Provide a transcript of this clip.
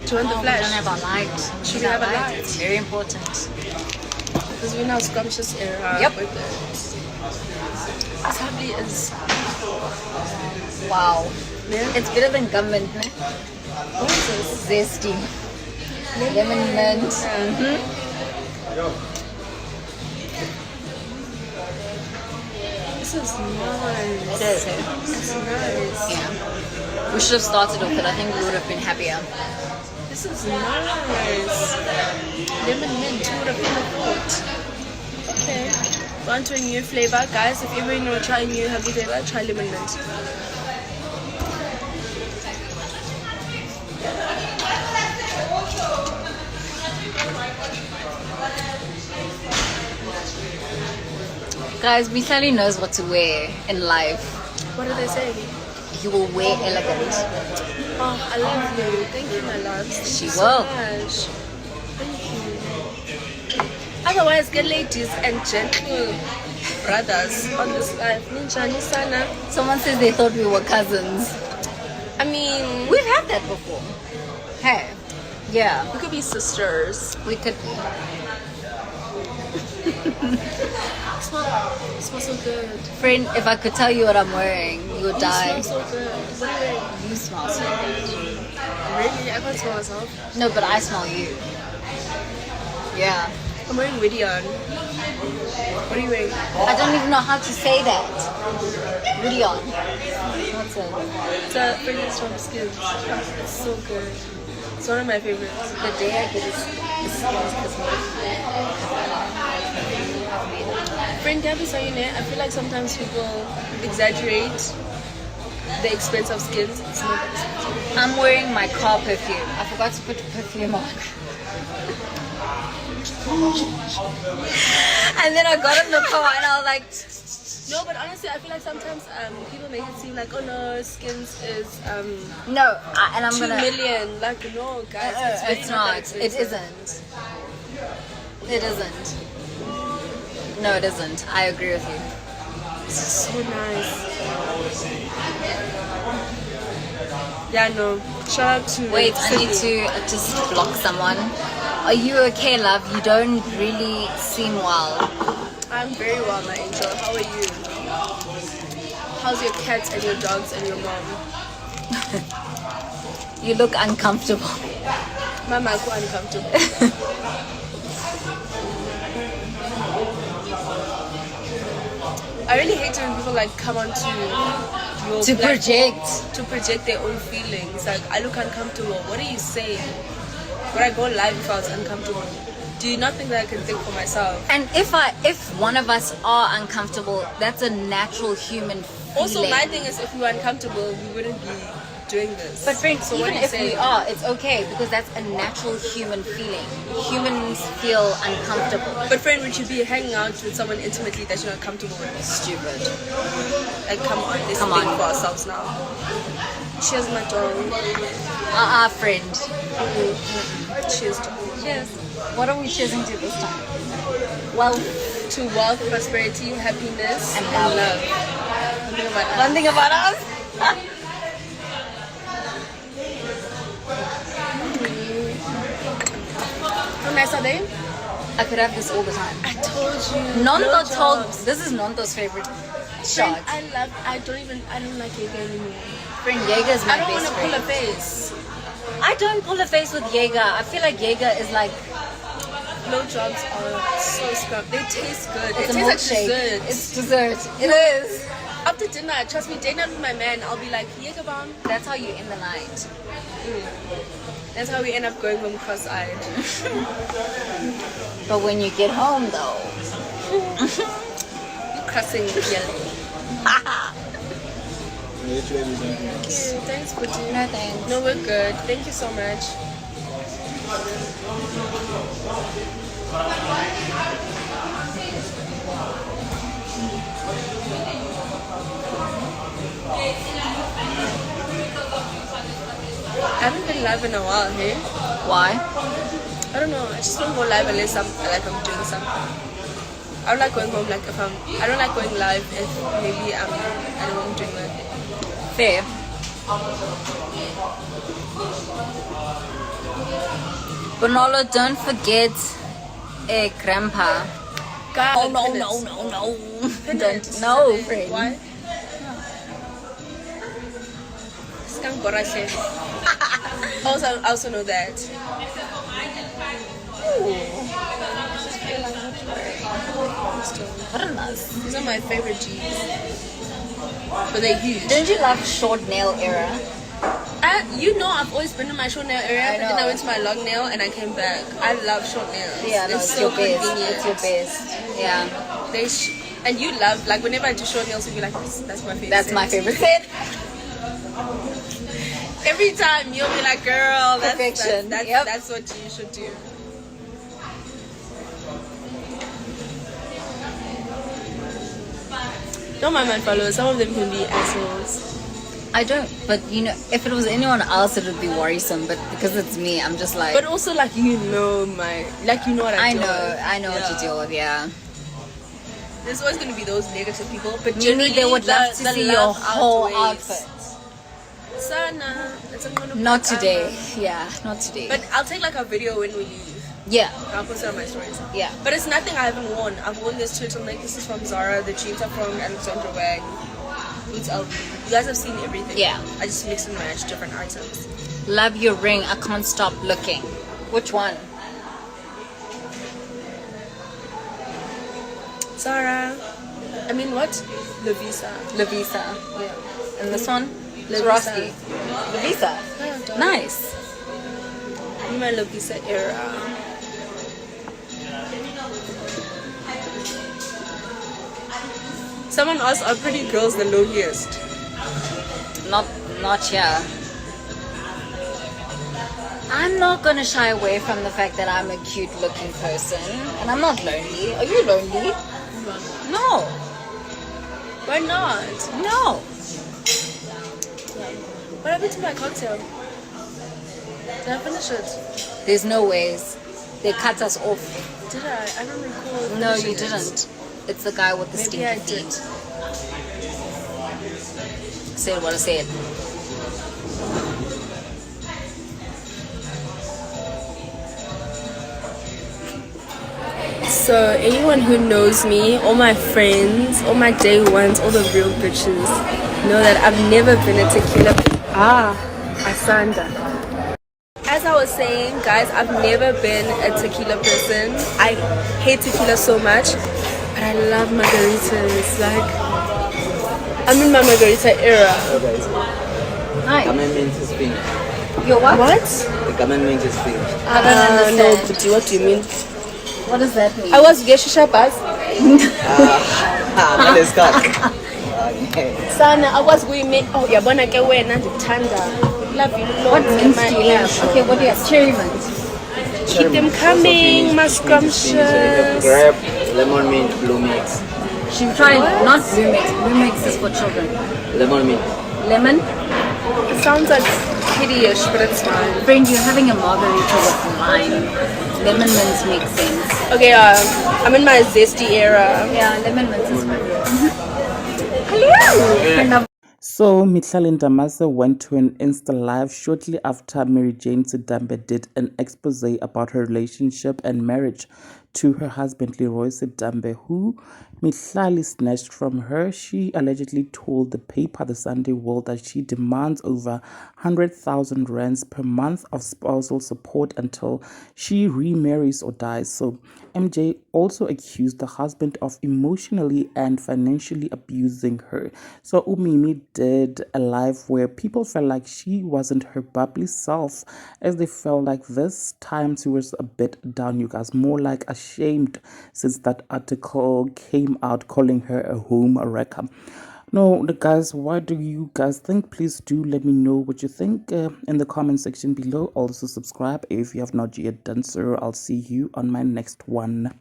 Do you want the We flash? don't have our light. Should we have a light? It's very important. Because we're in our scrumptious era. Yep. With this hardly is. Wow. Yeah. It's better than gum mint, ne? What is this? Zesty. Lemon mint. This is nice. It is, eh? It's nice. Yeah. We should have started off, but I think we would have been happier. This is nice. Lemon mint, who would have been thought? Okay. On to a new flavor. Guys, if ever you want to try a new happy flavor, try lemon mint. Guys, Mihlali knows what to wear in life. What are they saying? You will wear elegant. Oh, I love you. Thank you, my love. She So will. much. Thank you. Otherwise, get ladies and gentle brothers on this life. Ninjani sana. Someone says they thought we were cousins. I mean, We've had that before. Hey. Yeah, we could be sisters. we could be. It smells so good. Friend, if I could tell you what I'm wearing, you would You die. smell so good. What are you wearing? You smell so good. Really? I can't smell myself. No, but I smell you. Yeah. I'm wearing Witty on. What are you wearing? I don't even know how to say that. Ridion. What's it? It's a fragrance from Skins. It's so good. It's one of my favorites. The day I get is Skins cosmetic. Friend, can I be saying it? I feel like sometimes people exaggerate the expense of skins. It's not that expensive. I'm wearing my car perfume. I forgot to put perfume on. And then I got in the car and I was like, No, but honestly, I feel like sometimes people make it seem like, oh no, skins is no, and I'm 2 gonna. million. Like, no, guys, it's, really It's not. That not. It expensive. isn't. It isn't. No, it isn't. I agree with you. This is so nice. Yeah, no. Shout out to. Wait, I need Sydney. to just block someone. Are you okay, love? You don't really seem well. I'm very well, my angel. How are you? How's your cats and your dogs and your mom? You look uncomfortable. Mama, I'm uncomfortable. I really hate when people like come on to your To platform project. to project their own feelings. Like, I look uncomfortable. What are you saying? Would I go live if I was uncomfortable? Do you not think that I can think for myself? And if one of us are uncomfortable, that's a natural human feeling. Also, my thing is, if we were uncomfortable, we wouldn't be doing this. But friends, so what even are you if we saying? are, it's okay because that's a natural human feeling. Humans feel uncomfortable. But friend, would you be hanging out with someone intimately that you're not comfortable with? Stupid. Like, come on, let's Come think on. for ourselves now. Cheers, my dog. Friend. Cheers, dog. Cheers. What are we cheersing to this time? Well, To wealth, prosperity, happiness, And and love. love. one thing about us. How nice are they? I could have this all the time. I told you. Nonto blowjobs. told. This is Nonto's favorite Friend, shot. I don't like Jaeger anymore. Friend, Jaeger is my I don't want best to pull a friend. face. I don't pull a face with Jaeger. I feel like Jaeger is like Blowjobs are so scrub. They taste good. it's They a taste like milkshake. dessert. It's dessert. It is. After dinner, trust me, dinner with my man, I'll be like, Jaeger bomb. That's how you end the night. That's how we end up going home cross-eyed. But when you get home, though, Crossing yellow. Which way we going? Thank you. Thanks, Putin. no thanks. No, we're good. Thank you so much. I haven't been live in a while, hey? Why? I don't know. I just don't go live unless I'm doing something. I don't like going home like if I don't like going live if maybe I don't know I'm doing work. Fair. Bonolo, don't forget a grandpa. God, Oh, no. Don't. No, friend. Why? Skang Borashe. I also know that. What a nice. These are my favorite jeans. But they're huge. Don't you love short nail era? You know I've always been in my short nail area, but then I went to my long nail and I came back. I love short nails. Yeah, no, it's so your best. convenient. It's your best. Yeah. And you love, like, whenever I do short nails, you'll be like, that's my favorite. That's my favorite set. Every time you'll be like, girl, Perfection. That's what you should do. Don't mind my followers. Some of them can be assholes. I don't, but you know, if it was anyone else, it would be worrisome. But because it's me, I'm just like. But also, like, you know what I do. I know what you deal with. Yeah. There's always going to be those negative people, but Maybe generally they would love to see your whole outfit. Sana, not today. Yeah, not today. But I'll take like a video when we leave. Yeah. I'll post it on my stories. Yeah. But it's nothing I haven't worn. I've worn this turtleneck. This is from Zara. The jeans are from Alexandra Wang. Boots LV. You guys have seen everything. Yeah. I just mix and match different items. Love your ring. I can't stop looking. Which one? Zara. I mean what? Levisa. Yeah. And this one? Swarovski. Levisa. Oh, Nice. I'm my Levisa era. Someone asked, are pretty girls the loneliest? Not here. I'm not gonna shy away from the fact that I'm a cute looking person. And I'm not lonely. Are you lonely? No. Why not? No. What happened to my cocktail? Did I finish it? There's no ways. They cut us off. Did I? I don't recall. No, you finishing it. didn't. It's the guy with the Maybe stinky I feet. did. Said what I said. So anyone who knows me, all my friends, all my day ones, all the real bitches know that I've never been a tequila. Asanda. As I was saying, guys, I've never been a tequila person. I hate tequila so much, but I love margaritas. Like, I'm in my margarita era. Hi. Government is finished. Your what? What? The government is finished. I don't understand. No, but what do you mean? What does that mean? I was Geshisha Bus. Let's go. Okay. Sana, I was going to oh, yabona ke wena ndithanda. Love you, What Lord, mints my do you have? angel. Okay, what do you have? Cherry mint. Keep them coming, my scrumptious. Grape, lemon mint, blue mix. She tried not blue mix. Blue mix is for children. Lemon mint. Lemon. It sounds like hideous, but it's fine. Friend, you're having a margarita with lime. Lemon mint makes sense. Okay, I'm in my zesty era. Yeah, lemon mint is fine. So, Mihlali and Damase went to an Insta live shortly after Mary Jane Sidambe did an expose about her relationship and marriage to her husband Leroy Sidambe, who Mihlali snatched from her. She allegedly told the paper The Sunday World that she demands over 100,000 rands per month of spousal support until she remarries or dies. So MJ also accused the husband of emotionally and financially abusing her. So Umimi did a live where people felt like she wasn't her bubbly self, as they felt like this time she was a bit down, you guys, more like ashamed since that article came out calling her a home wrecker. No, guys, what do you guys think? Please do let me know what you think in the comment section below. Also subscribe if you have not yet done so. I'll see you on my next one.